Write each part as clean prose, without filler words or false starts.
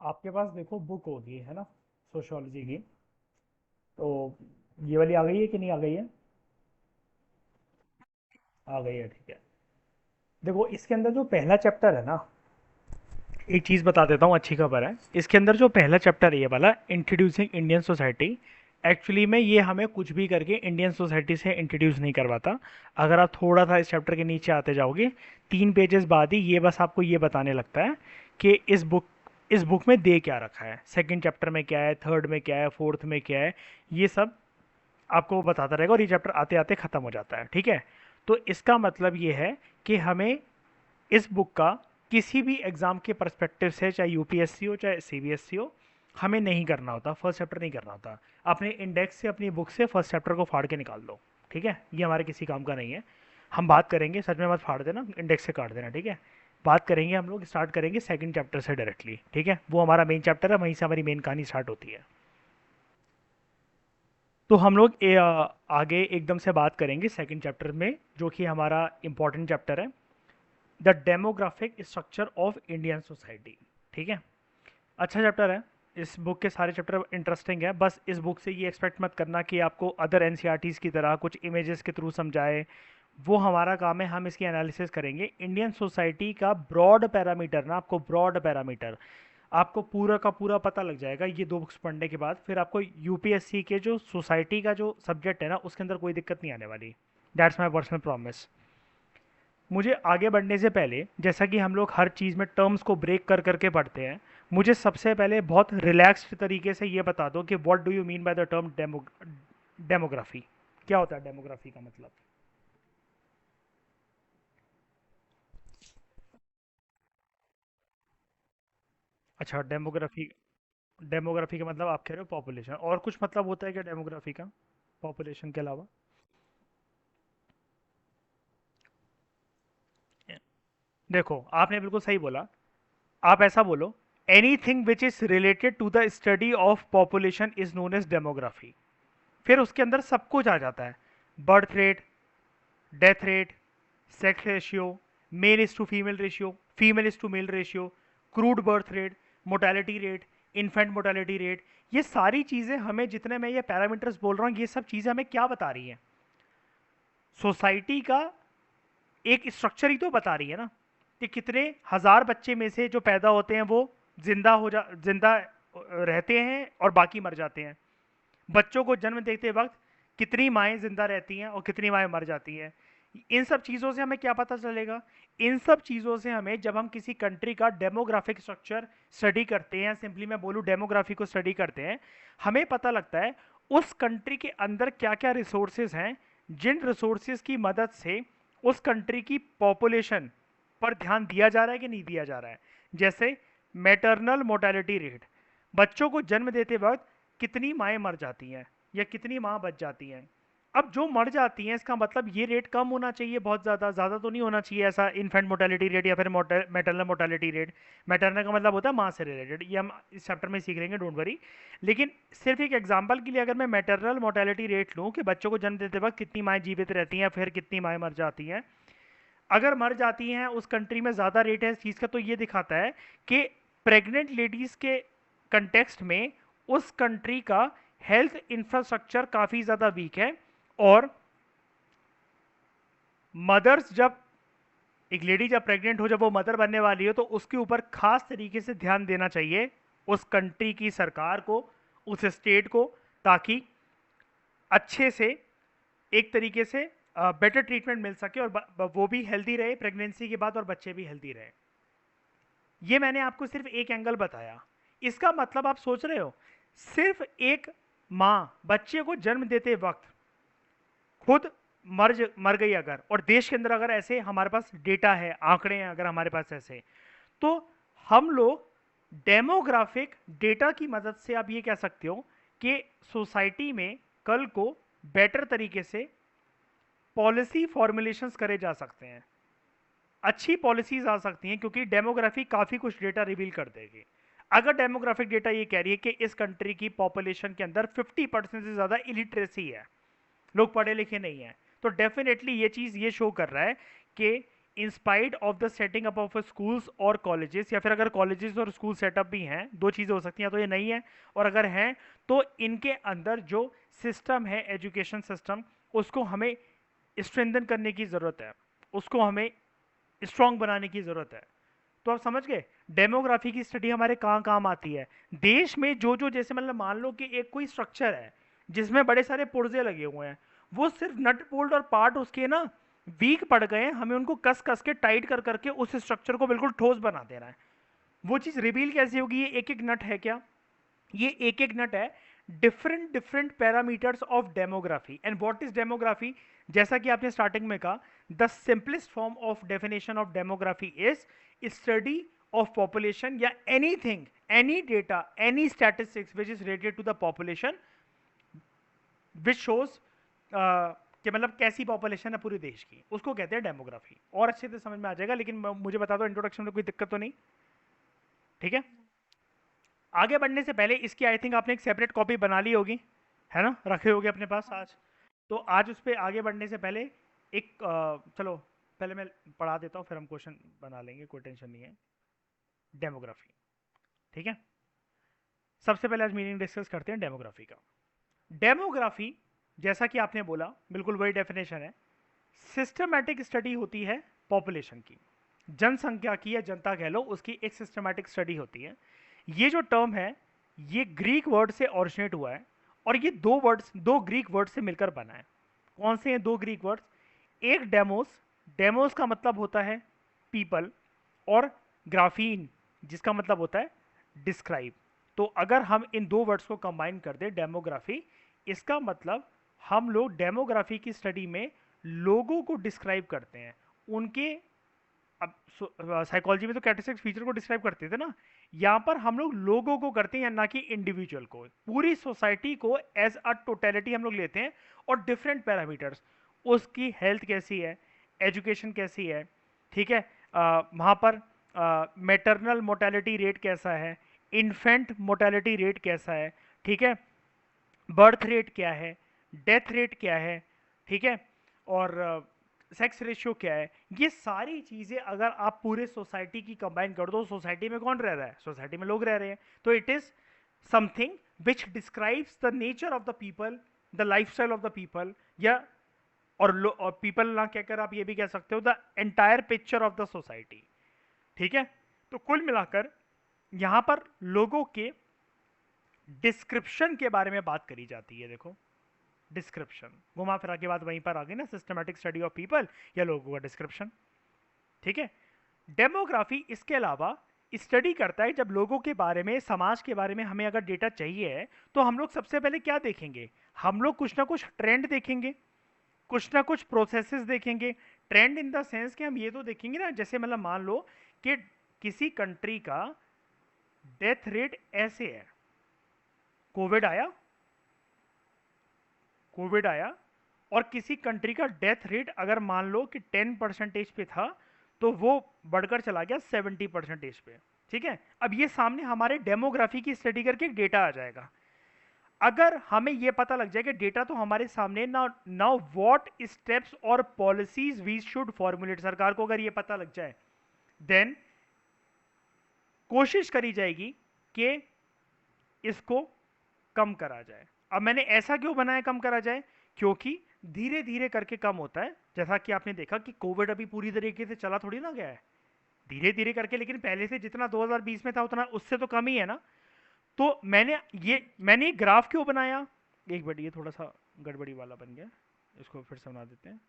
आपके पास देखो बुक होगी है ना, सोशियोलॉजी की। तो ये वाली आ गई है कि नहीं आ गई है? आ गई है, ठीक है। देखो इसके अंदर जो पहला चैप्टर है ना, एक चीज़ बता देता हूँ, अच्छी खबर है। इसके अंदर जो पहला चैप्टर है ये वाला, इंट्रोड्यूसिंग इंडियन सोसाइटी, एक्चुअली में ये हमें कुछ भी करके इंडियन सोसाइटी से इंट्रोड्यूस नहीं करवाता। अगर आप थोड़ा सा इस चैप्टर के नीचे आते जाओगे, 3 पेजेस बाद ही ये बस आपको ये बताने लगता है कि इस बुक में दे क्या रखा है, सेकंड चैप्टर में क्या है, थर्ड में क्या है, फोर्थ में क्या है, ये सब आपको वो बताता रहेगा। और ये चैप्टर आते आते ख़त्म हो जाता है, ठीक है। तो इसका मतलब ये है कि हमें इस बुक का किसी भी एग्ज़ाम के परस्पेक्टिव से, चाहे यूपीएससी हो चाहे सीबीएसई हो, हमें नहीं करना होता, फर्स्ट चैप्टर नहीं करना होता। अपने इंडेक्स से, अपनी बुक से फर्स्ट चैप्टर को फाड़ के निकाल दो, ठीक है। ये हमारे किसी काम का नहीं है। हम बात करेंगे, सच में मत फाड़ देना, इंडेक्स से काट देना, ठीक है। बात करेंगे, हम लोग स्टार्ट करेंगे सेकंड चैप्टर से डायरेक्टली, ठीक है। वो हमारा मेन चैप्टर है, वहीं से हमारी मेन कहानी स्टार्ट होती है। तो हम लोग आगे एकदम से बात करेंगे सेकंड चैप्टर में, जो कि हमारा इंपॉर्टेंट चैप्टर है, the demographic structure of Indian society, ठीक है। अच्छा चैप्टर है। इस बुक के सारे चैप्टर इंटरेस्टिंग है। बस इस बुक से ये एक्सपेक्ट मत करना कि आपको अदर एनसीईआरटीज़ की तरह कुछ इमेजेस के थ्रू समझाए। वो हमारा काम है, हम इसकी एनालिसिस करेंगे। इंडियन सोसाइटी का ब्रॉड पैरामीटर ना, आपको ब्रॉड पैरामीटर आपको पूरा का पूरा पता लग जाएगा ये दो बुक्स पढ़ने के बाद। फिर आपको यूपीएससी के जो सोसाइटी का जो सब्जेक्ट है ना, उसके अंदर कोई दिक्कत नहीं आने वाली। That's my personal promise. मुझे आगे बढ़ने से पहले, जैसा कि हम लोग हर चीज़ में टर्म्स को ब्रेक कर करके पढ़ते हैं, मुझे सबसे पहले बहुत रिलैक्स्ड तरीके से ये बता दो कि what do you mean by the term demography. क्या होता है डेमोग्राफी का मतलब? अच्छा, डेमोग्राफी। डेमोग्राफी का मतलब आप कह रहे हो पॉपुलेशन, और कुछ मतलब होता है क्या डेमोग्राफी का पॉपुलेशन के अलावा? देखो आपने बिल्कुल सही बोला। आप ऐसा बोलो, anything which is related to the study of population is known as demography. फिर उसके अंदर सब कुछ आ जाता है। Birth rate, death rate, sex ratio, male is to female ratio, female is to male ratio, crude birth rate, mortality rate, infant mortality rate. ये सारी चीज़ें हमें, जितने मैं ये पैरामीटर्स बोल रहा हूँ, ये सब चीज़ें हमें क्या बता रही हैं? सोसाइटी का एक स्ट्रक्चर ही तो बता रही है ना, कि कितने हजार बच्चे में से जो पैदा होते हैं वो जिंदा रहते हैं और बाकी मर जाते हैं। बच्चों को जन्म देते वक्त कितनी माएँ ज़िंदा रहती हैं और कितनी माएँ मर जाती हैं। इन सब चीज़ों से हमें क्या पता चलेगा? इन सब चीज़ों से हमें, जब हम किसी कंट्री का डेमोग्राफिक स्ट्रक्चर स्टडी करते हैं, सिंपली मैं बोलूँ डेमोग्राफी को स्टडी करते हैं, हमें पता लगता है उस कंट्री के अंदर क्या क्या रिसोर्सेज हैं, जिन रिसोर्सेज की मदद से उस कंट्री की पॉपुलेशन पर ध्यान दिया जा रहा है कि नहीं दिया जा रहा है। जैसे मैटरनल मोर्टेलिटी रेट, बच्चों को जन्म देते वक्त कितनी माएँ मर जाती हैं या कितनी माँ बच जाती हैं। अब जो मर जाती हैं, इसका मतलब ये रेट कम होना चाहिए, बहुत ज़्यादा ज़्यादा तो नहीं होना चाहिए ऐसा इन्फेंट मोर्टेलिटी रेट या फिर मैटरनल मोर्टेलिटी रेट। मैटरनल का मतलब होता है माँ से रिलेटेड, ये हम इस चैप्टर में सीख लेंगे, डोंट वरी। लेकिन सिर्फ एक एग्जांपल के लिए अगर मैं मैटरनल मोर्टेलिटी रेट लूँ कि बच्चों को जन्म देते वक्त कितनी माएँ जीवित रहती हैं, फिर कितनी माएँ मर जाती हैं, अगर मर जाती हैं उस कंट्री में ज़्यादा रेट है इस चीज़ का, तो ये दिखाता है कि प्रेग्नेंट लेडीज़ के कंटेक्स्ट में उस कंट्री का हेल्थ इंफ्रास्ट्रक्चर काफ़ी ज़्यादा वीक है। और मदर्स जब, एक लेडी जब प्रेग्नेंट हो, जब वो मदर बनने वाली हो, तो उसके ऊपर खास तरीके से ध्यान देना चाहिए उस कंट्री की सरकार को, उस स्टेट को, ताकि अच्छे से, एक तरीके से बेटर ट्रीटमेंट मिल सके, और वो भी हेल्दी रहे प्रेगनेंसी के बाद और बच्चे भी हेल्दी रहे। ये मैंने आपको सिर्फ एक एंगल बताया। इसका मतलब आप सोच रहे हो, सिर्फ एक माँ बच्चे को जन्म देते वक्त खुद मर गई अगर, और देश के अंदर अगर ऐसे हमारे पास डेटा है, आंकड़े हैं अगर हमारे पास ऐसे, तो हम लोग डेमोग्राफिक डेटा की मदद से आप ये कह सकते हो कि सोसाइटी में कल को बेटर तरीके से पॉलिसी फॉर्मुलेशंस करे जा सकते हैं, अच्छी पॉलिसीज आ सकती हैं, क्योंकि डेमोग्राफी काफ़ी कुछ डेटा रिवील कर देगी। अगर डेमोग्राफिक डेटा ये कह रही है कि इस कंट्री की पॉपुलेशन के अंदर 50% से ज़्यादा इलिटरेसी है, लोग पढ़े लिखे नहीं हैं, तो डेफिनेटली ये चीज़ ये शो कर रहा है कि in spite of the setting up of schools और कॉलेजेस, या फिर अगर कॉलेजेस और स्कूल सेटअप भी हैं, दो चीज़ें हो सकती हैं, तो ये नहीं है, और अगर हैं तो इनके अंदर जो सिस्टम है एजुकेशन सिस्टम, उसको हमें स्ट्रेंथन करने की ज़रूरत है, उसको हमें स्ट्रांग बनाने की ज़रूरत है। तो आप समझ गए डेमोग्राफी की स्टडी हमारे कहाँ काम आती है। देश में जो जो जैसे मतलब मान लो कि एक कोई स्ट्रक्चर है जिसमें बड़े सारे पुर्जे लगे हुए हैं, वो सिर्फ नट बोल्ट और पार्ट उसके ना वीक पड़ गए हैं, हमें उनको कस कस के टाइट कर करके उस स्ट्रक्चर को बिल्कुल ठोस बना देना है। वो चीज़ रिवील कैसे होगी? ये एक एक नट है क्या? ये एक एक नट है different different parameters of demography. And what is demography? जैसा कि आपने स्टार्टिंग में कहा, the simplest form of definition of demography is study of population या anything, any data, any statistics which is related to the population, which shows कि मतलब कैसी population है पूरे देश की, उसको कहते हैं डेमोग्राफी। और अच्छे से समझ में आ जाएगा, लेकिन मुझे बता दो इंट्रोडक्शन में कोई दिक्कत तो नहीं? ठीक है। आगे बढ़ने से पहले इसकी आई थिंक आपने एक सेपरेट कॉपी बना ली होगी, है ना, रखे होगे अपने पास आज। तो आज उस पर आगे बढ़ने से पहले एक चलो पहले मैं पढ़ा देता हूँ, फिर हम क्वेश्चन बना लेंगे, कोई टेंशन नहीं है। डेमोग्राफी, ठीक है। सबसे पहले आज मीनिंग डिस्कस करते हैं डेमोग्राफी का। डेमोग्राफी, जैसा कि आपने बोला, बिल्कुल वही डेफिनेशन है। सिस्टमैटिक स्टडी होती है पॉपुलेशन की, जनसंख्या की या जनता कह लो, उसकी एक सिस्टमैटिक स्टडी होती है। ये जो टर्म है ये ग्रीक वर्ड से ओरिजिनेट हुआ है, और ये दो ग्रीक वर्ड से मिलकर बना है। कौन से हैं दो ग्रीक वर्ड्स? एक डेमोस, डेमोस का मतलब होता है पीपल, और ग्राफीन जिसका मतलब होता है डिस्क्राइब। तो अगर हम इन दो वर्ड्स को कंबाइन कर दें, डेमोग्राफी, इसका मतलब हम लोग डेमोग्राफी की स्टडी में लोगों को डिस्क्राइब करते हैं, उनके, अब साइकोलॉजी में तो कैरेक्टरिस्टिक फीचर को डिस्क्राइब करते थे ना, यहाँ पर हम लोग लोगों को करते हैं, ना कि इंडिविजुअल को। पूरी सोसाइटी को एज अ टोटलिटी हम लोग लेते हैं, और डिफरेंट पैरामीटर्स, उसकी हेल्थ कैसी है, एजुकेशन कैसी है, ठीक है, वहाँ पर मैटरनल मोर्टेलिटी रेट कैसा है, इन्फेंट मोर्टेलिटी रेट कैसा है, ठीक है, बर्थ रेट क्या है, डेथ रेट क्या है, ठीक है, और सेक्स रेशियो क्या है। ये सारी चीज़ें अगर आप पूरे सोसाइटी की कंबाइन कर दो, सोसाइटी में कौन रह रहा है? सोसाइटी में लोग रह रहे हैं। तो it is something which describes the nature of the people, the lifestyle of the people, या और पीपल ना कहकर आप ये भी कह सकते हो the entire picture of the society, ठीक है। तो कुल मिलाकर यहाँ पर लोगों के डिस्क्रिप्शन के बारे में बात करी जाती है। देखो, डिस्क्रिप्शन, घुमा फिरा के बात वहीं पर आ गई ना, सिस्टमैटिक स्टडी ऑफ पीपल या लोगों का डिस्क्रिप्शन, ठीक है। डेमोग्राफी इसके अलावा स्टडी करता है, जब लोगों के बारे में, समाज के बारे में हमें अगर डेटा चाहिए है, तो हम लोग सबसे पहले क्या देखेंगे? हम लोग कुछ ना कुछ ट्रेंड देखेंगे, कुछ ना कुछ प्रोसेसेस देखेंगे। ट्रेंड इन द सेंस कि हम ये तो देखेंगे ना, जैसे मतलब मान लो कि किसी कंट्री का डेथ रेट ऐसे है, कोविड आया, कोविड आया, और किसी कंट्री का डेथ रेट अगर मान लो कि 10% पे था, तो वो बढ़कर चला गया 70% पे, ठीक है। अब ये सामने हमारे डेमोग्राफी की स्टडी करके एक डेटा आ जाएगा। अगर हमें ये पता लग जाए कि डेटा तो हमारे सामने ना, नाउ व्हाट स्टेप्स और पॉलिसीज वी शुड फॉर्मुलेट, सरकार को अगर ये पता लग जाए, देन कोशिश करी जाएगी कि इसको कम करा जाए। अब मैंने ऐसा क्यों बनाया कम करा जाए? क्योंकि धीरे धीरे करके कम होता है। जैसा कि आपने देखा कि कोविड अभी पूरी तरीके से चला थोड़ी ना गया है, धीरे धीरे करके, लेकिन पहले से जितना 2020 में था उतना उससे तो कम ही है ना। तो मैंने ग्राफ क्यों बनाया? एक मिनट, ये थोड़ा सा गड़बड़ी वाला बन गया, इसको फिर से बना देते हैं।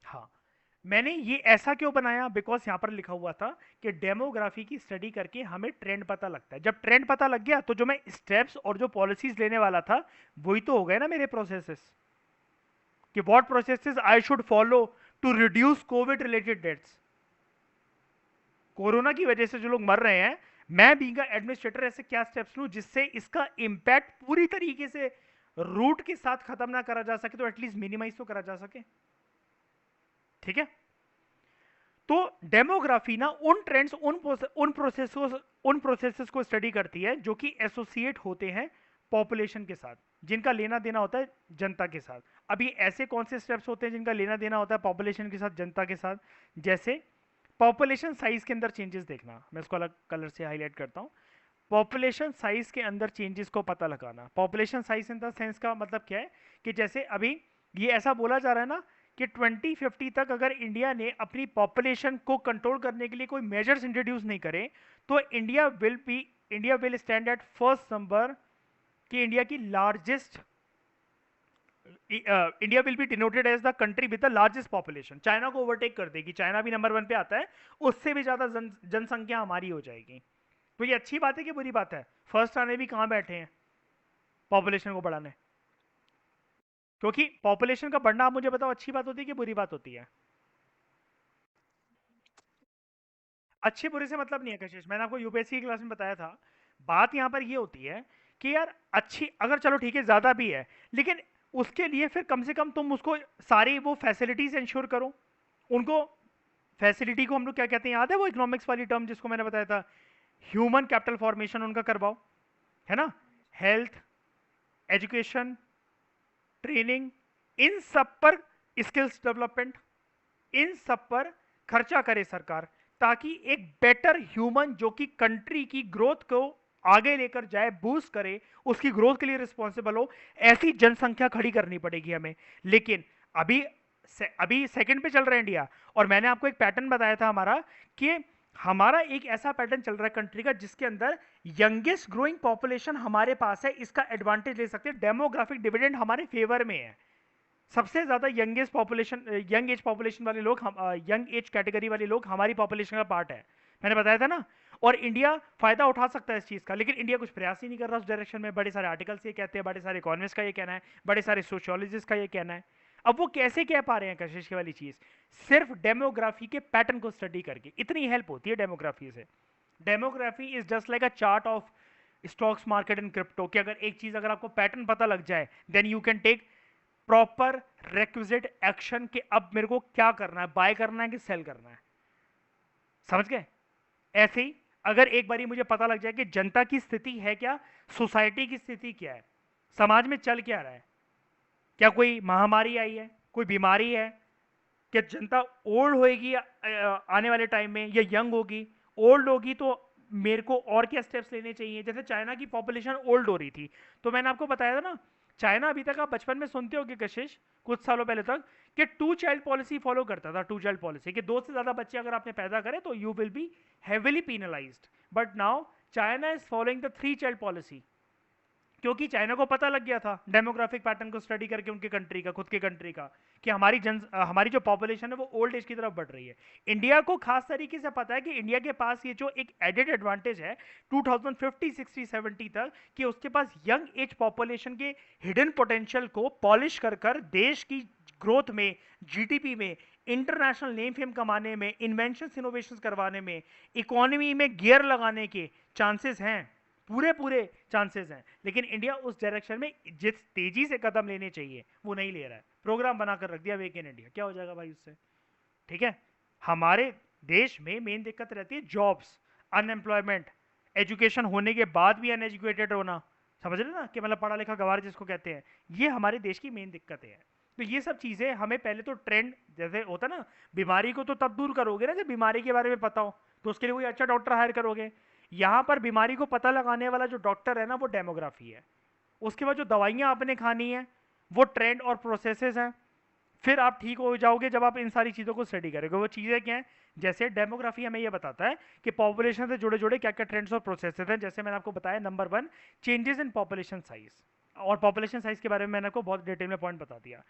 हाँ, मैंने ये ऐसा क्यों बनाया? बिकॉज यहाँ पर लिखा हुआ था कि डेमोग्राफी की स्टडी करके हमें ट्रेंड पता लगता है। जब ट्रेंड पता लग गया, तो जो मैं स्टेप्स और जो पॉलिसीज लेने वाला था, वही तो हो गए ना मेरे प्रोसेसेस, कि what processes I should follow to reduce COVID related deaths. Corona की वजह से जो लोग मर रहे हैं, मैं बीइंग एडमिनिस्ट्रेटर ऐसे क्या स्टेप्स लूं जिससे इसका इंपैक्ट पूरी तरीके से रूट के साथ खत्म ना करा जा सके, तो एटलीस्ट मिनिमाइज तो करा जा सके, ठीक है। तो डेमोग्राफी ना उन ट्रेंड्स, उन प्रोसेसेस को स्टडी करती है जो कि एसोसिएट होते हैं पॉपुलेशन के साथ, जिनका लेना देना होता है जनता के साथ। अभी ऐसे कौन से स्टेप्स होते हैं जिनका लेना देना होता है पॉपुलेशन के साथ, जनता के साथ? जैसे पॉपुलेशन साइज के अंदर चेंजेस देखना, मैं इसको अलग कलर से हाईलाइट करता हूँ। पॉपुलेशन साइज के अंदर चेंजेस को पता लगाना। Population size in the sense का मतलब क्या है कि जैसे अभी ये ऐसा बोला जा रहा है ना कि 2050 तक अगर इंडिया ने अपनी पॉपुलेशन को कंट्रोल करने के लिए कोई मेजर्स इंट्रोड्यूस नहीं करे तो India will stand at first number, कि इंडिया की largest, India will be denoted as the country with the largest population. China को ओवरटेक कर देगी, चाइना भी नंबर 1 पे आता है, उससे भी ज्यादा जनसंख्या हमारी हो जाएगी। तो ये अच्छी बात है कि बुरी बात है? फर्स्ट आने भी कहां बैठे हैं पॉपुलेशन को बढ़ाने? क्योंकि पॉपुलेशन का बढ़ना, आप मुझे बताओ, अच्छी बात होती है कि बुरी बात होती है? अच्छे बुरे से मतलब नहीं है कशिश, मैंने आपको यूपीएससी की क्लास में बताया था। बात यहाँ पर ये होती है कि यार अच्छी, अगर चलो ठीक है ज़्यादा भी है, लेकिन उसके लिए फिर कम से कम तुम उसको सारी वो फैसिलिटीज इंश्योर करो उनको। फैसिलिटी को हम लोग क्या कहते हैं, याद है वो इकोनॉमिक्स वाली टर्म जिसको मैंने बताया था? ह्यूमन कैपिटल फॉर्मेशन उनका करवाओ, है ना? हेल्थ, एजुकेशन, ट्रेनिंग, इन सब पर, स्किल्स डेवलपमेंट, इन सब पर खर्चा करे सरकार, ताकि एक बेटर ह्यूमन जो कि कंट्री की ग्रोथ को आगे लेकर जाए, बूस्ट करे, उसकी ग्रोथ के लिए रिस्पॉन्सिबल हो, ऐसी जनसंख्या खड़ी करनी पड़ेगी हमें। लेकिन अभी अभी सेकंड पे चल रहा है इंडिया, और मैंने आपको एक पैटर्न बताया था हमारा, कि हमारा एक ऐसा पैटर्न चल रहा है कंट्री का जिसके अंदर यंगेस्ट ग्रोइंग पॉपुलेशन हमारे पास है, इसका एडवांटेज ले सकते हैं, डेमोग्राफिक डिविडेंड हमारे फेवर में है। सबसे ज्यादा youngest population, young age population वाले लोग, हम यंग एज कैटेगरी वाले लोग हमारी पॉपुलेशन का पार्ट है, मैंने बताया था ना। और इंडिया फायदा उठा सकता है इस चीज का, लेकिन इंडिया कुछ प्रयास ही नहीं कर रहा उस डायरेक्शन में। बड़े सारे आर्टिकल्स ये कहते हैं, बड़े सारे इकोनॉमिस्ट का ये कहना है, बड़े सारे सोशियोलॉजिस्ट का ये कहना है। अब वो कैसे कह पा रहे हैं कशिश वाली चीज? सिर्फ डेमोग्राफी के पैटर्न को स्टडी करके। इतनी हेल्प होती है डेमोग्राफी से। Demography is just like a chart of stocks market and crypto, कि अगर एक चीज, अगर आपको पैटर्न पता लग जाए, then you can take proper requisite action, कि अब मेरे को क्या करना है, बाय करना है कि सेल करना है। समझ गए? ऐसे ही अगर एक बारी मुझे पता लग जाए कि जनता की स्थिति है क्या, सोसाइटी की स्थिति क्या है, समाज में चल क्या रहा है, क्या कोई महामारी आई है, कोई बीमारी है, क्या जनता ओल्ड होएगी आने वाले टाइम में, या यंग होगी? ओल्ड होगी तो मेरे को और क्या स्टेप्स लेने चाहिए? जैसे चाइना की पॉपुलेशन ओल्ड हो रही थी, तो मैंने आपको बताया था ना, चाइना अभी तक, आप बचपन में सुनते हो कि कशिश, कुछ सालों पहले तक, कि 2 चाइल्ड पॉलिसी फॉलो करता था। 2 चाइल्ड पॉलिसी, कि 2 से ज्यादा बच्चे अगर आपने पैदा करे तो you will be heavily penalised. But now China is following the 3 child policy, क्योंकि चाइना को पता लग गया था डेमोग्राफिक पैटर्न को स्टडी करके उनके कंट्री का, खुद के कंट्री का, कि हमारी जो पॉपुलेशन है वो ओल्ड एज की तरफ बढ़ रही है। इंडिया को खास तरीके से पता है कि इंडिया के पास ये जो एक एडेड एडवांटेज है 2050, 60, 70 तक, कि उसके पास यंग एज पॉपुलेशन के हिडन पोटेंशियल को पॉलिश कर कर देश की ग्रोथ में, जीडीपी में, इंटरनेशनल नेम फेम कमाने में, इन्वेंशन इनोवेशन करवाने में, इकोनॉमी में गियर लगाने के चांसेस हैं, पूरे पूरे चांसेस हैं। लेकिन इंडिया उस डायरेक्शन में जिस तेजी से कदम लेने चाहिए वो नहीं ले रहा है। प्रोग्राम बनाकर रख दिया वेक इन इंडिया, क्या हो जाएगा भाई उससे? ठीक है, हमारे देश में मेन दिक्कत रहती है जॉब्स, अनएम्प्लॉयमेंट, एजुकेशन होने के बाद भी अनएजुकेटेड होना। समझ रहे ना, कि मतलब पढ़ा लिखा गवार जिसको कहते हैं, ये हमारे देश की मेन दिक्कत है। तो ये सब चीजें हमें पहले तो ट्रेंड, जैसे होता ना, बीमारी को तो तब दूर करोगे ना जब बीमारी के बारे में पता हो, तो उसके लिए कोई अच्छा डॉक्टर हायर करोगे। यहाँ पर बीमारी को पता लगाने वाला जो डॉक्टर है ना, वो डेमोग्राफी है। उसके बाद जो दवाइयाँ आपने खानी है वो ट्रेंड और प्रोसेसेस हैं। फिर आप ठीक हो जाओगे जब आप इन सारी चीज़ों को स्टडी करोगे। वो चीज़ें क्या हैं? जैसे डेमोग्राफी हमें ये बताता है कि पॉपुलेशन से जुड़े जुड़े क्या क्या ट्रेंड्स और प्रोसेसेस हैं। जैसे मैंने आपको बताया, number 1, changes in population size, और पॉपुलेशन साइज के बारे में मैंने आपको बहुत डिटेल में पॉइंट बता दिया।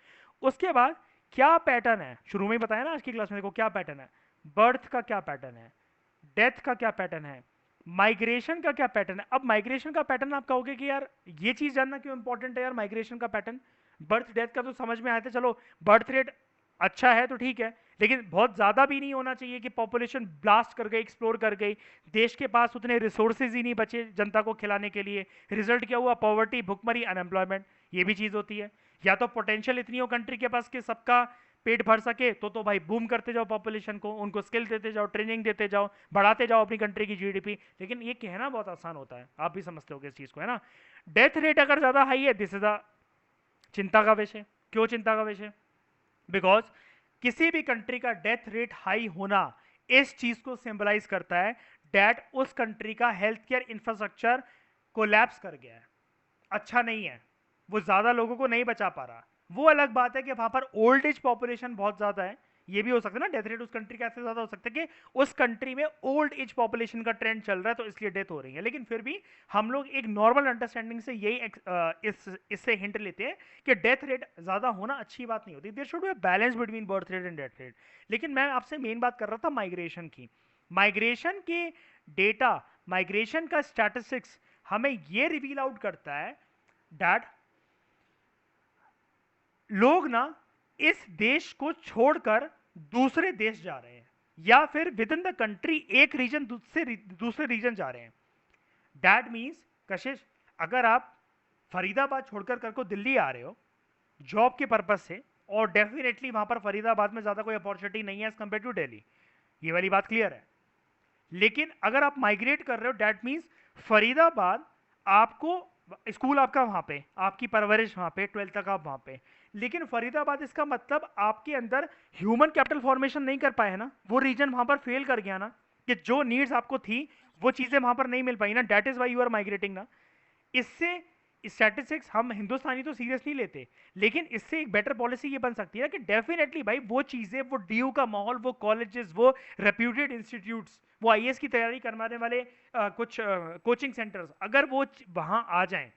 उसके बाद क्या पैटर्न है, शुरू में ही बताया ना आज की क्लास में, देखो क्या पैटर्न है, बर्थ का क्या पैटर्न है, डेथ का क्या पैटर्न है, माइग्रेशन का क्या पैटर्न है। अब माइग्रेशन का पैटर्न आप कहोगे कि यार ये चीज जानना क्यों इंपॉर्टेंट है यार, माइग्रेशन का पैटर्न? बर्थ डेथ का तो समझ में आया था, चलो बर्थ रेट अच्छा है तो ठीक है, लेकिन बहुत ज्यादा भी नहीं होना चाहिए कि पॉपुलेशन ब्लास्ट कर गई, एक्सप्लोर कर गई, देश के पास उतने रिसोर्सेज ही नहीं बचे जनता को खिलाने के लिए। रिजल्ट क्या हुआ? पॉवर्टी, भुखमरी, अनएम्प्लॉयमेंट। ये भी चीज होती है। या तो पोटेंशियल इतनी हो कंट्री के पास कि सबका पेट भर सके तो भाई बूम करते जाओ पॉपुलेशन को, उनको स्किल देते जाओ, ट्रेनिंग देते जाओ, बढ़ाते जाओ अपनी कंट्री की जीडीपी। लेकिन ये कहना बहुत आसान होता है, आप भी समझते हो इस चीज को, है ना। डेथ रेट अगर ज्यादा हाई है, दिस इज अ चिंता का विषय। क्यों चिंता का विषय? बिकॉज किसी भी कंट्री का डेथ रेट हाई होना इस चीज को सिंबलाइज करता है डेट उस कंट्री का हेल्थ केयर इंफ्रास्ट्रक्चर कोलैप्स कर गया है, अच्छा नहीं है, वो ज्यादा लोगों को नहीं बचा पा रहा। वो अलग बात है कि वहां पर ओल्ड एज पॉपुलेशन बहुत ज्यादा है, ये भी हो सकता है ना, डेथ रेट उस कंट्री का ऐसे ज्यादा हो सकता है कि उस कंट्री में ओल्ड एज पॉपुलेशन का ट्रेंड चल रहा है तो इसलिए डेथ हो रही है। लेकिन फिर भी हम लोग एक नॉर्मल अंडरस्टैंडिंग से यही इससे हिंट लेते हैं कि डेथ रेट ज्यादा होना अच्छी बात नहीं होती, there should be a balance between birth rate and death rate. लेकिन मैं आपसे मेन बात कर रहा था माइग्रेशन की। माइग्रेशन के डेटा, माइग्रेशन का स्टैटिस्टिक्स हमें यह रिवील आउट करता है दैट लोग ना इस देश को छोड़कर दूसरे देश जा रहे हैं, या फिर विद इन द कंट्री एक रीजन से दूसरे रीजन जा रहे हैं। दैट मीन्स कशिश, अगर आप फरीदाबाद छोड़कर कर को दिल्ली आ रहे हो जॉब के पर्पज से, और डेफिनेटली वहां पर फरीदाबाद में ज्यादा कोई अपॉर्चुनिटी नहीं है एज कंपेयर टू दिल्ली, ये वाली बात क्लियर है। लेकिन अगर आप माइग्रेट कर रहे हो दैट मीन्स फरीदाबाद आपको, स्कूल आपका वहां पे, आपकी परवरिश वहां पे, 12th तक आप वहां पे, लेकिन फरीदाबाद इसका मतलब आपके अंदर ह्यूमन कैपिटल फॉर्मेशन नहीं कर पाए ना, वो रीजन वहां पर फेल कर गया ना, कि जो नीड्स आपको थी वो चीजें वहां पर नहीं मिल पाई ना, that is why you are migrating ना। इससे स्टैटिस्टिक्स हम हिंदुस्तानी तो सीरियस नहीं लेते, लेकिन इससे एक बेटर पॉलिसी ये बन सकती है कि डेफिनेटली भाई वो चीजें, वो डीयू का माहौल, वो कॉलेजेस, वो रेप्यूटेड इंस्टीट्यूट्स, वो आईएएस की तैयारी करवाने वाले कुछ कोचिंग सेंटर्स, अगर वो वहां आ जाएं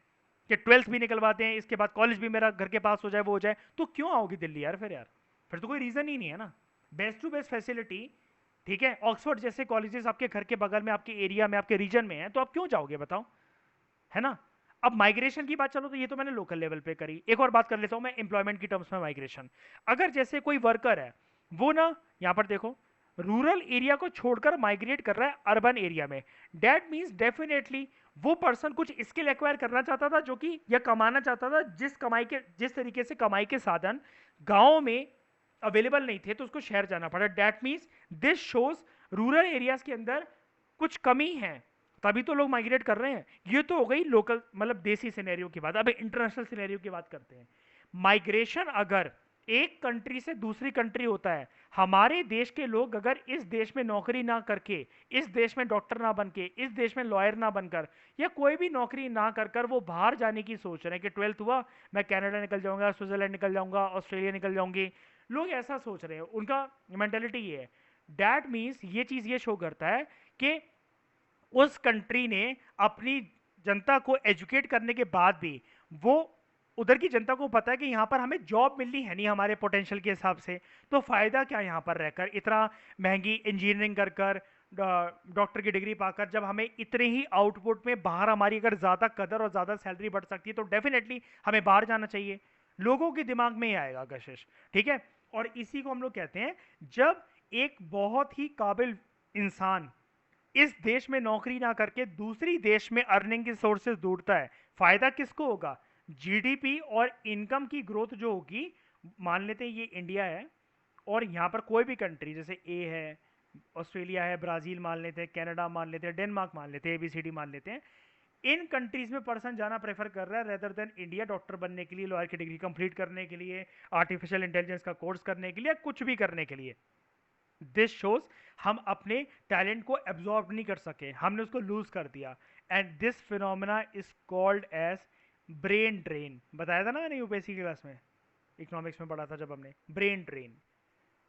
कि 12th भी निकलवाते हैं, इसके बाद कॉलेज भी मेरा घर के पास हो जाए, वो हो जाए, तो क्यों आओगी दिल्ली यार? फिर यार फिर तो कोई रीजन ही नहीं है ना। बेस्ट टू बेस्ट फैसिलिटी, ठीक है, ऑक्सफोर्ड जैसे कॉलेजेस आपके घर के बगल में, आपके एरिया में, आपके रीजन में है, तो आप क्यों जाओगे बताओ, है ना। अब माइग्रेशन की बात, चलो तो ये तो मैंने लोकल लेवल पे करी, एक और बात कर लेता हूं मैं एम्प्लॉयमेंट की टर्म्स में माइग्रेशन। अगर जैसे कोई वर्कर है, वो ना यहां पर देखो रूरल एरिया को छोड़कर माइग्रेट कर रहा है अर्बन एरिया में, दैट मींस डेफिनेटली वो पर्सन कुछ स्किल एक्वायर करना चाहता था, जो कि या कमाना चाहता था, जिस तरीके से कमाई के साधन गांव में अवेलेबल नहीं थे, तो उसको शहर जाना पड़ा। That means this shows rural areas के अंदर कुछ कमी है, तभी तो लोग माइग्रेट कर रहे हैं। ये तो हो गई लोकल, मतलब देसी सिनेरियो की बात। अब इंटरनेशनल सिनेरियो की बात करते हैं। माइग्रेशन अगर एक कंट्री से दूसरी कंट्री होता है, हमारे देश के लोग अगर इस देश में नौकरी ना करके, इस देश में डॉक्टर ना बनके, इस देश में लॉयर ना बनकर, या कोई भी नौकरी ना कर कर वो बाहर जाने की सोच रहे हैं कि 12th हुआ मैं कनाडा निकल जाऊंगा, स्विट्जरलैंड निकल जाऊंगा, ऑस्ट्रेलिया निकल जाऊंगी, लोग ऐसा सोच रहे हैं, उनका मेंटेलिटी ये है। दैट मीन्स ये चीज ये शो करता है कि उस कंट्री ने अपनी जनता को एजुकेट करने के बाद भी, वो उधर की जनता को पता है कि यहाँ पर हमें जॉब मिलनी है नहीं हमारे पोटेंशियल के हिसाब से, तो फायदा क्या यहाँ पर रहकर, इतना महंगी इंजीनियरिंग कर कर, डॉक्टर की डिग्री पाकर, जब हमें इतने ही आउटपुट में बाहर हमारी अगर ज्यादा कदर और ज्यादा सैलरी बढ़ सकती है, तो डेफिनेटली हमें बाहर जाना चाहिए। लोगों के दिमाग में ही आएगा कशिश, ठीक है। और इसी को हम लोग कहते हैं, जब एक बहुत ही काबिल इंसान इस देश में नौकरी ना करके दूसरी देश में अर्निंग के सोर्सेज ढूंढता है, फायदा किसको होगा? जीडीपी और इनकम की ग्रोथ जो होगी, मान लेते हैं ये इंडिया है, और यहां पर कोई भी कंट्री जैसे ए है, ऑस्ट्रेलिया है, ब्राजील मान लेते हैं, कनाडा मान लेते हैं, डेनमार्क मान लेते हैं, एबीसीडी मान लेते हैं, इन कंट्रीज में पर्सन जाना प्रेफर कर रहा है रेदर देन इंडिया, डॉक्टर बनने के लिए, लॉयर की डिग्री कंप्लीट करने के लिए, आर्टिफिशियल इंटेलिजेंस का कोर्स करने के लिए, कुछ भी करने के लिए। दिस शोज हम अपने टैलेंट को एब्जॉर्ब नहीं कर सके, हमने उसको लूज कर दिया, and this phenomena is called as brain drain. बताया था ना मैंने यूपीएससी की क्लास में, इकोनॉमिक्स में पढ़ा था जब हमने, ब्रेन ड्रेन,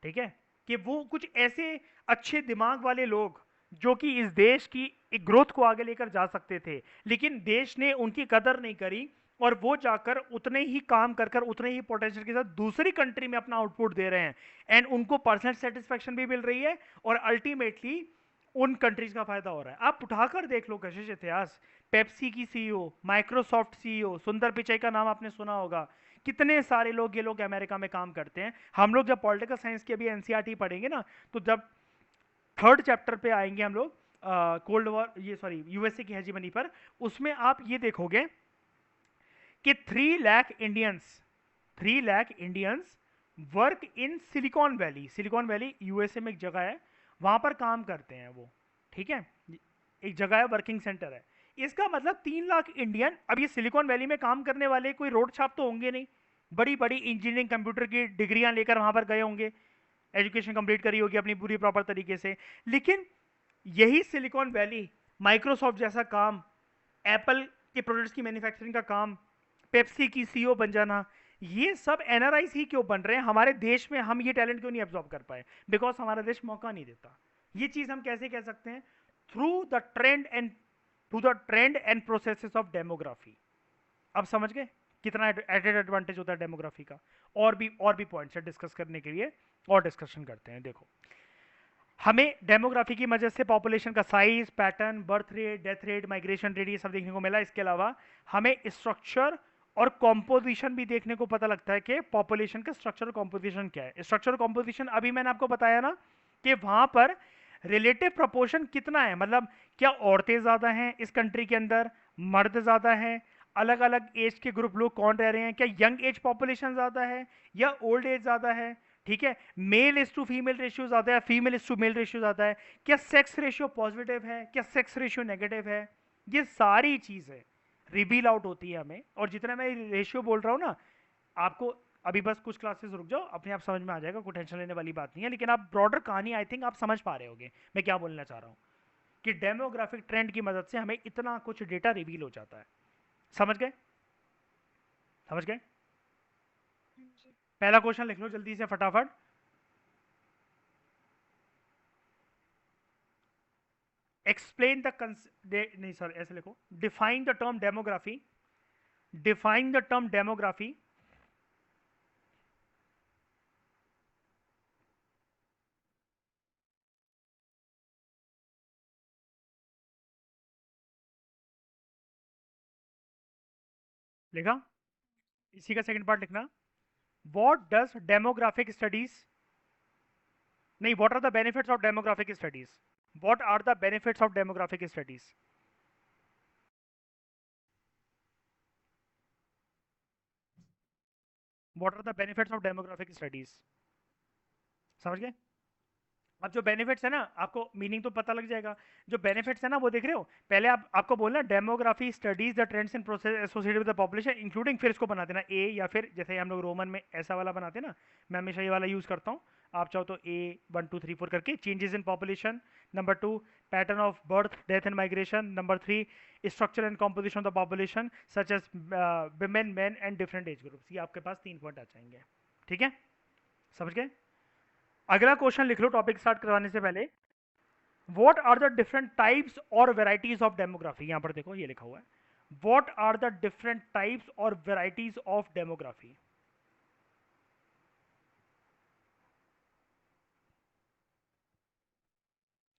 ठीक है। कि वो कुछ ऐसे अच्छे दिमाग वाले लोग जो कि इस देश की एक ग्रोथ को आगे लेकर जा सकते थे, लेकिन देश ने उनकी कदर नहीं करी, और वो जाकर उतने ही काम कर कर, उतने ही पोटेंशियल के साथ दूसरी कंट्री में अपना आउटपुट दे रहे हैं, एंड उनको पर्सनल सेटिस्फेक्शन भी मिल रही है, और अल्टीमेटली उन कंट्रीज का फायदा हो रहा है। आप उठाकर देख लो कशिश इतिहास, पेप्सी की सीईओ, माइक्रोसॉफ्ट सीईओ सुंदर पिचाई का नाम आपने सुना होगा, कितने सारे लोग, ये लोग अमेरिका में काम करते हैं। हम लोग जब पॉलिटिकल साइंस की अभी एनसीईआरटी पढ़ेंगे ना, तो जब थर्ड चैप्टर पे आएंगे हम लोग कोल्ड वॉर, ये सॉरी यूएसए की हेजीमनी पर, उसमें आप ये देखोगे कि 3 lakh Indians work in silicon valley. Silicon valley USA में एक जगह है, वहां पर काम करते हैं वो। ठीक है, एक जगह है, वर्किंग सेंटर है। इसका मतलब 3 लाख इंडियन। अब ये सिलिकॉन वैली में काम करने वाले कोई रोड छाप तो होंगे नहीं, बड़ी बड़ी इंजीनियरिंग कंप्यूटर की डिग्रियां लेकर वहां पर गए होंगे, एजुकेशन कंप्लीट करी होगी अपनी पूरी प्रॉपर तरीके से। लेकिन यही सिलिकॉन वैली माइक्रोसॉफ्ट जैसा काम, एप्पल के प्रोडक्ट्स की मैन्युफैक्चरिंग का काम, पेप्सी की सीईओ बन जाना, ये सब एनआरआईज ही क्यों बन रहे हैं हमारे देश में? हम ये टैलेंट क्यों नहीं एब्जॉर्ब कर पाए? बिकॉज हमारा देश मौका नहीं देता। ये चीज हम कैसे कह सकते हैं? Through the trend and through the trend and processes of demography. अब समझ गए कितना एडेड एडवांटेज होता है डेमोग्राफी का? और भी पॉइंट्स है डिस्कस करने के लिए, और डिस्कशन करते हैं। देखो, हमें डेमोग्राफी की मदद से पॉपुलेशन का size, pattern, birth rate, death rate, migration rate, ये सब देखने को मिला। इसके अलावा हमें स्ट्रक्चर और कॉम्पोजिशन भी देखने को पता लगता है कि पॉपुलेशन का स्ट्रक्चर और कॉम्पोजिशन क्या है। स्ट्रक्चर और कॉम्पोजिशन अभी मैंने आपको बताया ना कि वहां पर रिलेटिव प्रोपोर्शन कितना है, मतलब क्या औरतें ज्यादा हैं इस कंट्री के अंदर, मर्द ज्यादा हैं, अलग अलग एज के ग्रुप लोग कौन रह रहे हैं, क्या यंग एज पॉपुलेशन ज्यादा है या ओल्ड एज ज्यादा है। ठीक है, male is to female ratio ज्यादा है, female is to male ratio ज्यादा है, क्या सेक्स रेशियो पॉजिटिव है, क्या सेक्स रेशियो नेगेटिव है। ये सारी चीजें रिवील आउट होती है हमें। और जितना मैं रेशियो बोल रहा हूँ ना, आपको अभी बस कुछ क्लासेस रुक जाओ, अपने आप समझ में आ जाएगा, कोई टेंशन लेने वाली बात नहीं है। लेकिन आप ब्रॉडर कहानी आई थिंक आप समझ पा रहे होगे मैं क्या बोलना चाह रहा हूँ, कि डेमोग्राफिक ट्रेंड की मदद से हमें इतना कुछ डेटा रिवील हो जाता है। समझ गए? समझ गए? हाँ जी। पहला क्वेश्चन लिख लो जल्दी से फटाफट। एक्सप्लेन द नहीं सर, ऐसे लिखो, define the term demography. Define the term demography. लिखा? इसी का सेकंड पार्ट लिखना। व्हाट डज डेमोग्राफिक स्टडीज, नहीं, what are the benefits of demographic studies? What are the benefits of demographic studies? What are the benefits of demographic studies? समझ गए? अब जो benefits है ना, आपको मीनिंग तो पता लग जाएगा। जो बेनिफिट्स है ना, वो देख रहे हो? पहले आपको बोलना demography studies the trends and process associated with the population including, फिर इसको बना देना ए, या फिर जैसे हम लोग रोमन में ऐसा वाला बनाते हैं ना, मैं हमेशा ये वाला यूज करता हूँ। आप चाहो तो A 1 2 3 4 करके, changes in population, number 2 pattern of birth death and migration, number 3 structure and composition of the population such as women man and different age groups. ये आपके पास 3 पॉइंट आ जाएंगे। ठीक है, समझ गए? अगला क्वेश्चन लिख लो टॉपिक स्टार्ट करवाने से पहले। What are the different types और वेराइटीज ऑफ डेमोग्राफी? यहां पर देखो ये लिखा हुआ है, what are the different types और varieties of demography.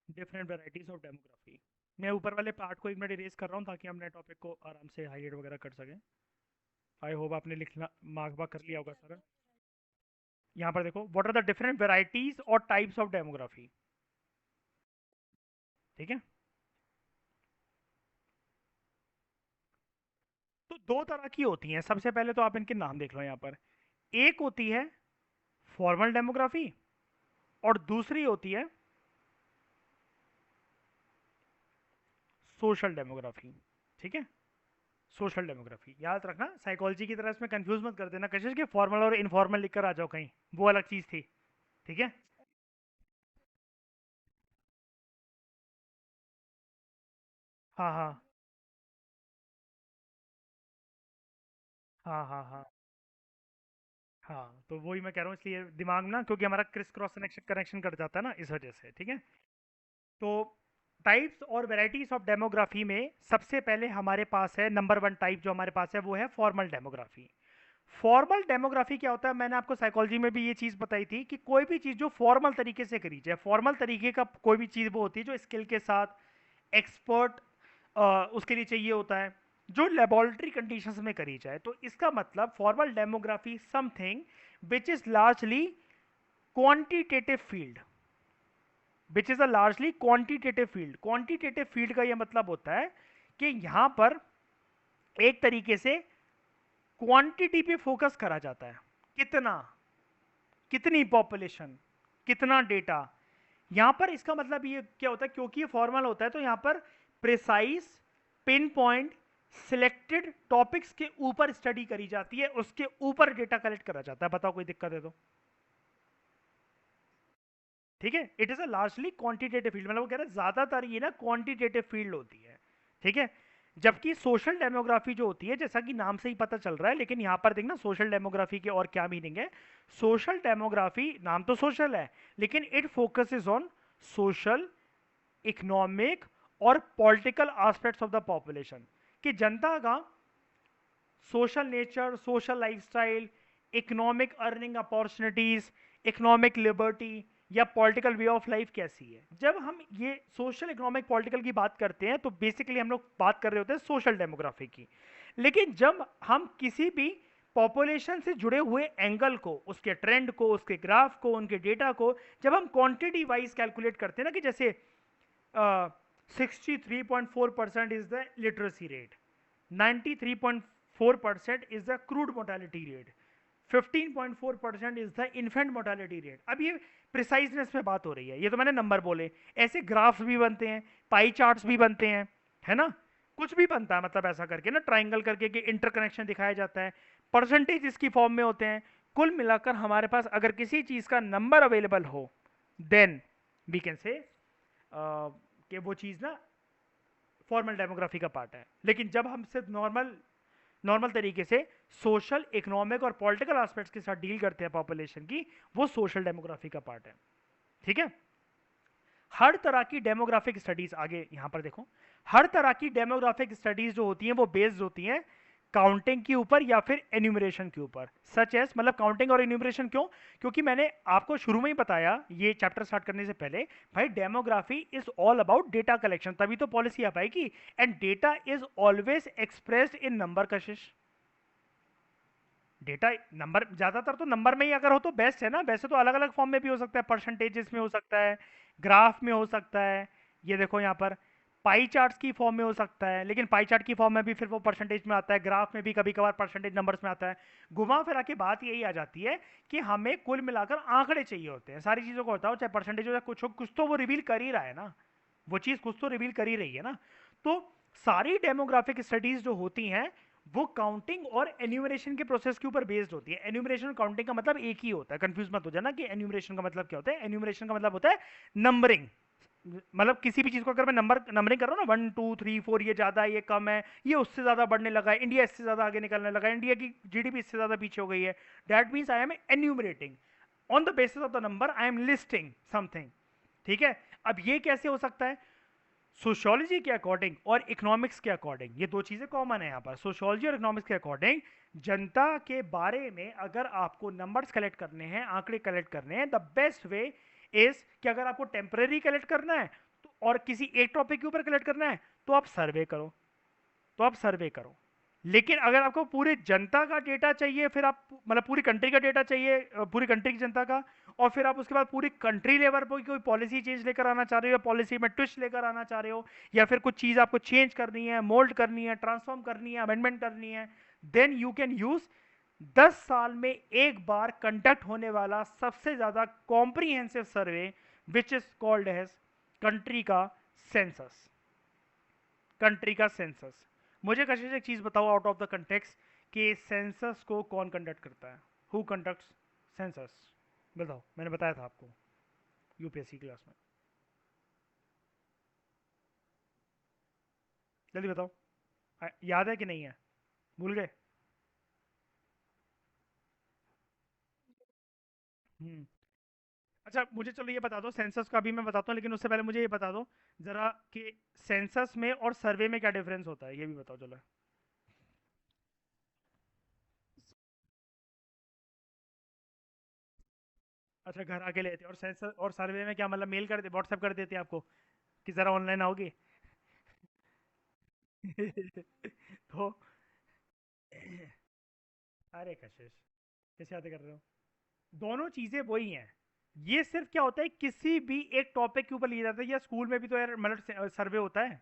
Different varieties of demography. मैं ऊपर वाले पार्ट को 1 मिनट इरेज कर रहा हूँ ताकि हम नए टॉपिक को आराम से हाईलाइट वगैरह कर सकें। आई होप आपने लिखना मार्क बाक कर लिया होगा सर। यहाँ पर देखो, what are the different varieties और टाइप्स ऑफ डेमोग्राफी। ठीक है, तो दो तरह की होती हैं। सबसे पहले तो आप इनके नाम देख लो यहाँ पर। एक होती है फॉर्मल डेमोग्राफी, और दूसरी होती है सोशल डेमोग्राफी। ठीक है, सोशल डेमोग्राफी याद रखना, साइकोलॉजी की तरह इसमें कंफ्यूज मत कर देना कशिश के फॉर्मल और इनफॉर्मल लिखकर आ जाओ कहीं, वो अलग चीज थी। ठीक है, हाँ हाँ हाँ हाँ हाँ हाँ, तो वही मैं कह रहा हूँ, इसलिए दिमाग में ना, क्योंकि हमारा क्रिस क्रॉस कनेक्शन कनेक्शन कर जाता है ना, इस वजह से। ठीक है, तो टाइप्स और वेराइटीज ऑफ डेमोग्राफी में सबसे पहले हमारे पास है नंबर 1 टाइप जो हमारे पास है, वो है फॉर्मल डेमोग्राफी। फॉर्मल डेमोग्राफी क्या होता है? मैंने आपको साइकोलॉजी में भी ये चीज बताई थी कि कोई भी चीज जो फॉर्मल तरीके से करी जाए, फॉर्मल तरीके का कोई भी चीज वो होती है जो स्किल के साथ एक्सपर्ट उसके लिए चाहिए होता है, जो लेबोरेटरी कंडीशंस में करी जाए। तो इसका मतलब formal demography something which is largely quantitative field, which is a largely quantitative field. Quantitative field का यह मतलब होता है कि यहां पर एक तरीके से क्वांटिटी पे फोकस करा जाता है, कितना, कितनी पॉपुलेशन, कितना डेटा। यहां पर इसका मतलब ये क्या होता है, क्योंकि ये फॉर्मल होता है तो यहां पर precise, pin point, selected topics के ऊपर स्टडी करी जाती है, उसके ऊपर डेटा कलेक्ट करा जाता है। बताओ कोई दिक्कत है तो? ठीक है, it is a largely quantitative field, मतलब वो कह रहे हैं ज्यादातर ये ना क्वांटिटेटिव फील्ड होती है। ठीक है, जबकि सोशल डेमोग्राफी जो होती है, जैसा कि नाम से ही पता चल रहा है, लेकिन यहां पर देखना सोशल डेमोग्राफी के और क्या मीनिंग है। सोशल डेमोग्राफी, नाम तो सोशल है, लेकिन it focuses on social, economic और political aspects of the population, कि जनता का social nature, social lifestyle, economic earning opportunities, economic liberty या पॉलिटिकल वे ऑफ लाइफ कैसी है। जब हम ये सोशल, इकोनॉमिक, पॉलिटिकल की बात करते हैं तो बेसिकली हम लोग बात कर रहे होते हैं सोशल डेमोग्राफी की। लेकिन जब हम किसी भी पॉपुलेशन से जुड़े हुए एंगल को, उसके ट्रेंड को, उसके ग्राफ को, उनके डेटा को जब हम क्वांटिटी वाइज कैलकुलेट करते हैं ना, कि जैसे 63.4% is the literacy rate, 93.4% is the crude mortality rate, 15.4% is the infant mortality rate। अब ये प्रिसाइजनेस में बात हो रही है, ये तो मैंने नंबर बोले। ऐसे ग्राफ्स भी बनते हैं, पाई चार्ट्स भी बनते हैं, है ना, कुछ भी बनता है, मतलब ऐसा करके ना ट्राइंगल करके कि इंटरकनेक्शन दिखाया जाता है, परसेंटेज इसकी फॉर्म में होते हैं। कुल मिलाकर हमारे पास अगर किसी चीज का नंबर अवेलेबल हो, देन वी कैन से कि वो चीज ना फॉर्मल डेमोग्राफी का पार्ट है। लेकिन जब हम सिर्फ नॉर्मल नॉर्मल तरीके से सोशल, इकोनॉमिक और पॉलिटिकल एस्पेक्ट्स के साथ डील करते हैं पॉपुलेशन की, वो सोशल डेमोग्राफी का पार्ट है। ठीक है, हर तरह की डेमोग्राफिक स्टडीज, आगे यहां पर देखो, हर तरह की डेमोग्राफिक स्टडीज जो होती हैं वो बेस्ड होती हैं काउंटिंग के ऊपर या फिर एन्यूमरेशन के ऊपर। सच एस, मतलब काउंटिंग और एन्यूमरेशन क्यों? क्योंकि मैंने आपको शुरू में ही बताया ये चैप्टर स्टार्ट करने से पहले, भाई demography is all about data collection, तभी तो पॉलिसी आ पाएगी। And data is always expressed in number, Kashish. Data number, ज्यादातर तो नंबर में ही अगर हो तो बेस्ट है ना। वैसे तो अलग अलग फॉर्म में भी हो सकता है, परसेंटेजेस में हो सकता है, ग्राफ में हो सकता है, ये देखो यहाँ पर पाई चार्ट्स की फॉर्म में हो सकता है, लेकिन पाई चार्ट की फॉर्म में भी फिर वो परसेंटेज में आता है, ग्राफ में भी कभी कभार परसेंटेज नंबर्स में आता है। घुमा फिरा के बात यही आ जाती है कि हमें कुल मिलाकर आंकड़े चाहिए होते हैं सारी चीजों को, होता हो चाहे परसेंटेज हो, चाहे कुछ हो, कुछ तो वो रिवील कर ही रहा है ना, वो चीज कुछ तो रिवील कर ही रही है ना। तो सारी डेमोग्राफिक स्टडीज जो होती हैं वो काउंटिंग और एन्यूमरेशन के प्रोसेस के ऊपर बेस्ड होती है। एन्यूमरेशन और काउंटिंग का मतलब एक ही होता है, कंफ्यूज मत हो जाना कि एन्यूमरेशन का मतलब क्या होता है। एन्यूमरेशन का मतलब होता है नंबरिंग, मतलब किसी भी चीज को अगर मैं नंबरिंग कर रहा हूँ ना, 1 2 3 4, ये ज्यादा है, ये कम है, ये उससे ज्यादा बढ़ने लगा है, इंडिया इससे ज्यादा आगे निकलने लगा है, इंडिया की जीडीपी इससे ज्यादा पीछे हो गई है, that means I am enumerating on the basis of the number, I am listing something. ठीक है, अब ये कैसे हो सकता है? सोशियोलॉजी के अकॉर्डिंग और इकोनॉमिक्स के अकॉर्डिंग, ये दो चीजें कॉमन है यहाँ पर, सोशियोलॉजी और इकोनॉमिक्स के अकॉर्डिंग, जनता के बारे में अगर आपको नंबर्स कलेक्ट करने हैं, आंकड़े कलेक्ट करने हैं, द बेस्ट वे इज कि अगर आपको टेम्परेरी कलेक्ट करना है तो, और किसी एक टॉपिक के ऊपर कलेक्ट करना है, तो आप सर्वे करो, तो आप सर्वे करो। लेकिन अगर आपको पूरे जनता का डेटा चाहिए, फिर आप मतलब पूरी कंट्री का डेटा चाहिए, पूरी कंट्री की जनता का, और फिर आप उसके बाद पूरी कंट्री लेवल पर कोई पॉलिसी चेंज लेकर आना चाह रहे हो, या पॉलिसी में ट्विस्ट लेकर आना चाह रहे हो, या फिर कुछ चीज आपको चेंज करनी है, मोल्ड करनी है, ट्रांसफॉर्म करनी है, अमेंडमेंट करनी है, देन यू कैन यूज 10 साल में एक बार कंडक्ट होने वाला सबसे ज्यादा comprehensive survey, which is called as country का सेंसस। कंट्री का सेंसस। मुझे कशिश एक चीज बताओ आउट ऑफ द कंटेक्स्ट, कि सेंसस को कौन कंडक्ट करता है? Who conducts census? बताओ, मैंने बताया था आपको यूपीएससी क्लास में, जल्दी बताओ। याद है कि नहीं है? भूल गए? हम्म। अच्छा, मुझे चलो ये बता दो, सेंसस का भी मैं बताता हूँ, लेकिन उससे पहले मुझे ये बता दो जरा कि सेंसस में और सर्वे में क्या डिफरेंस होता है, ये भी बताओ चलो। अच्छा, घर आके लेते और सेंसस और सर्वे में क्या मतलब, मेल कर दे, व्हाट्सएप कर देते आपको कि जरा ऑनलाइन आओगे? तो अरे कशिश, कैसे याद कर रहे हो? दोनों चीजें वही हैं। ये सिर्फ क्या होता है, किसी भी एक टॉपिक के ऊपर लिया जाता है, या स्कूल में भी तो यार मतलब सर्वे होता है,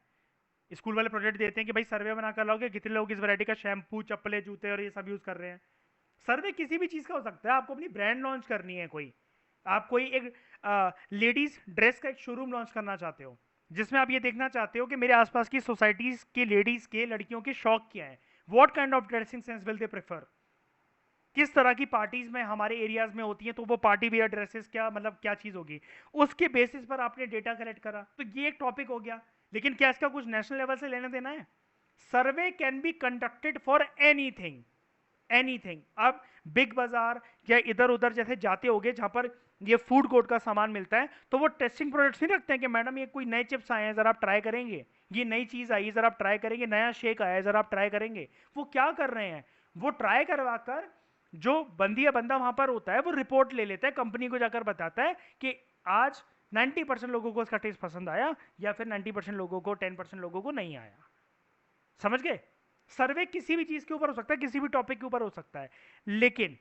स्कूल वाले प्रोजेक्ट देते हैं कि भाई सर्वे बना कर लाओगे कितने लोग इस वैरायटी का शैम्पू, चप्पलें, जूते और ये सब यूज कर रहे हैं। सर्वे किसी भी चीज़ का हो सकता है। आपको अपनी ब्रांड लॉन्च करनी है कोई, आप कोई एक लेडीज ड्रेस का एक शोरूम लॉन्च करना चाहते हो, जिसमें आप ये देखना चाहते हो कि मेरे आसपास की सोसाइटीज के लेडीज के लड़कियों के शौक क्या है, what kind of dressing sense will they prefer, किस तरह की पार्टीज में हमारे एरियाज में होती हैं, तो वो पार्टी वियर ड्रेसेस क्या मतलब क्या चीज होगी, उसके बेसिस पर आपने डेटा कलेक्ट करा, तो ये एक टॉपिक हो गया। लेकिन क्या इसका कुछ नेशनल लेवल से लेना देना है? Survey can be conducted for anything, anything. अब बिग बाजार या इधर उधर जैसे जाते होगे जहां पर ये फूड कोर्ट का सामान मिलता है, तो वो टेस्टिंग प्रोडक्ट्स नहीं रखते हैं कि मैडम ये कोई नए चिप्स आए हैं जरा आप ट्राई करेंगे, ये नई चीज आई है जरा आप ट्राई करेंगे, नया शेक आया है जरा आप ट्राई करेंगे। वो क्या कर रहे हैं, वो ट्राई करवाकर जो बंदी या बंदा वहां पर होता है वो रिपोर्ट ले लेता है, कंपनी को जाकर बताता है कि आज 90% लोगों को इसका टेस्ट पसंद आया, या फिर 90% लोगों को, 10% लोगों को नहीं आया। समझ गए? सर्वे किसी भी चीज के ऊपर हो सकता है, किसी भी टॉपिक के ऊपर हो सकता है। लेकिन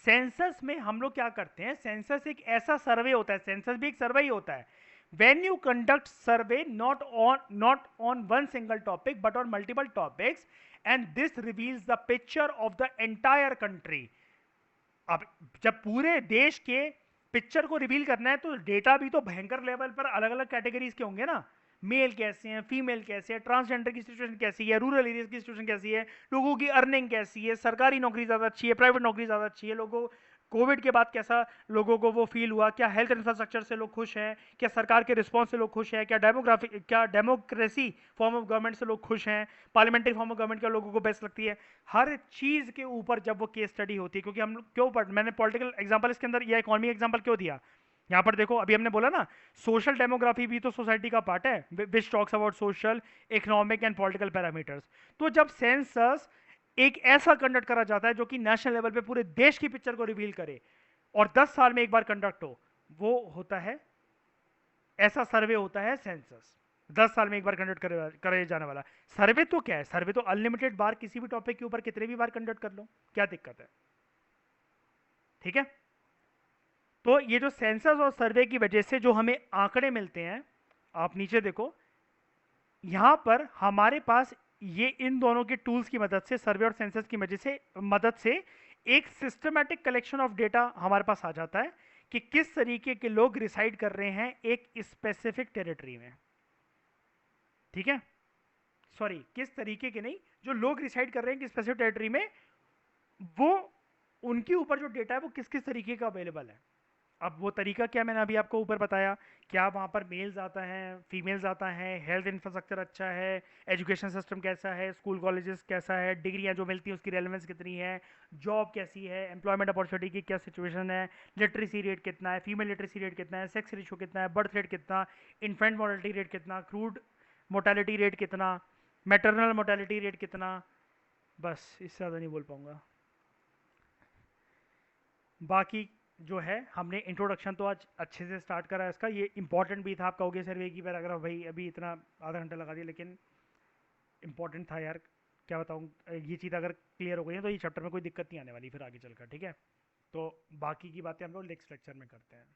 सेंसस में हम लोग क्या करते हैं, सेंसस एक ऐसा सर्वे होता है, सेंसस भी एक सर्वे ही होता है। when you conduct survey not on one single topic but on multiple topics, and this reveals the picture of the entire country। अब जब पूरे देश के पिक्चर को रिवील करना है, तो डेटा भी तो भयंकर लेवल पर अलग अलग कैटेगरीज के होंगे ना, मेल कैसे हैं, फीमेल कैसे है, ट्रांसजेंडर की सिचुएशन कैसी है, रूरल एरिया की सिचुएशन कैसी है, लोगों की अर्निंग कैसी है, सरकारी नौकरी ज़्यादा अच्छी है, प्राइवेट नौकरी ज़्यादा अच्छी है, लोगों कोविड के बाद कैसा लोगों को वो फील हुआ, क्या हेल्थ इंफ्रास्ट्रक्चर से लोग खुश हैं, क्या सरकार के रिस्पॉन्स से लोग खुश हैं, क्या डेमोग्राफी, क्या डेमोक्रेसी फॉर्म ऑफ गवर्नमेंट से लोग खुश हैं, पार्लियामेंट्री फॉर्म ऑफ गवर्नमेंट क्या लोगों को बेस्ट लगती है। हर चीज़ के ऊपर जब वो केस स्टडी होती है, क्योंकि हम लोग क्यों पढ़, मैंने पॉलिटिकल एग्जाम्पल इसके अंदर या इकोनॉमी एग्जाम्पल क्यों दिया, यहाँ पर देखो अभी हमने बोला ना, सोशल डेमोग्राफी भी तो सोसाइटी का पार्ट है, which talks about social, economic and political parameters. तो जब सेंसस एक ऐसा कंडक्ट करा जाता है जो कि नेशनल लेवल पे पूरे देश की पिक्चर को रिवील करे, और 10 साल में एक बार कंडक्ट हो, वो होता है, ऐसा सर्वे होता है सेंसस। 10 साल में एक बार कंडक्ट करे जाने वाला सर्वे। तो क्या है, सर्वे तो अनलिमिटेड बार किसी भी टॉपिक के ऊपर कितने भी बार कंडक्ट कर लो, क्या दिक्कत है? ठीक है। तो ये जो सेंसस और सर्वे की वजह से जो हमें आंकड़े मिलते हैं, आप नीचे देखो, यहां पर हमारे पास ये इन दोनों के टूल्स की मदद से, सर्वे और सेंसस की वजह से मदद से एक सिस्टमैटिक कलेक्शन ऑफ डेटा हमारे पास आ जाता है कि किस तरीके के लोग रिसाइड कर रहे हैं एक स्पेसिफिक टेरिटरी में। ठीक है, सॉरी किस तरीके के नहीं, जो लोग रिसाइड कर रहे हैं कि स्पेसिफिक टेरिटरी में, वो उनके ऊपर जो डेटा है वो किस किस तरीके का अवेलेबल है। अब वो तरीका क्या मैंने अभी आपको ऊपर बताया, क्या वहाँ पर मेल्स आता है, फीमेल्स आता है, हेल्थ इंफ्रास्ट्रक्चर अच्छा है, एजुकेशन सिस्टम कैसा है, स्कूल कॉलेजेस कैसा है, डिग्रियाँ जो मिलती हैं उसकी रेलेवेंस कितनी है, जॉब कैसी है, एम्प्लॉयमेंट अपॉर्चुनिटी की क्या सिचुएशन है, लिटरेसी रेट कितना है, फीमेल लिटरेसी रेट कितना है, सेक्स रेशो कितना है, बर्थ रेट कितना, इन्फेंट मोर्टेलिटी रेट कितना, क्रूड मोर्टेलिटी रेट कितना, मैटरनल मोर्टेलिटी रेट कितना। बस इससे ज़्यादा नहीं बोल पाऊँगा। बाकी जो है हमने इंट्रोडक्शन तो आज अच्छे से स्टार्ट करा है इसका, ये इंपॉर्टेंट भी था। आप कहोगे सर्वे की पैराग्राफ भाई अभी इतना आधा घंटा लगा दिया, लेकिन इंपॉर्टेंट था यार। क्या बताऊँ, ये चीज़ अगर क्लियर हो गई है तो ये चैप्टर में कोई दिक्कत नहीं आने वाली फिर आगे चलकर। ठीक है, तो बाकी की बातें हम लोग नेक्स्ट लेक्चर में करते हैं।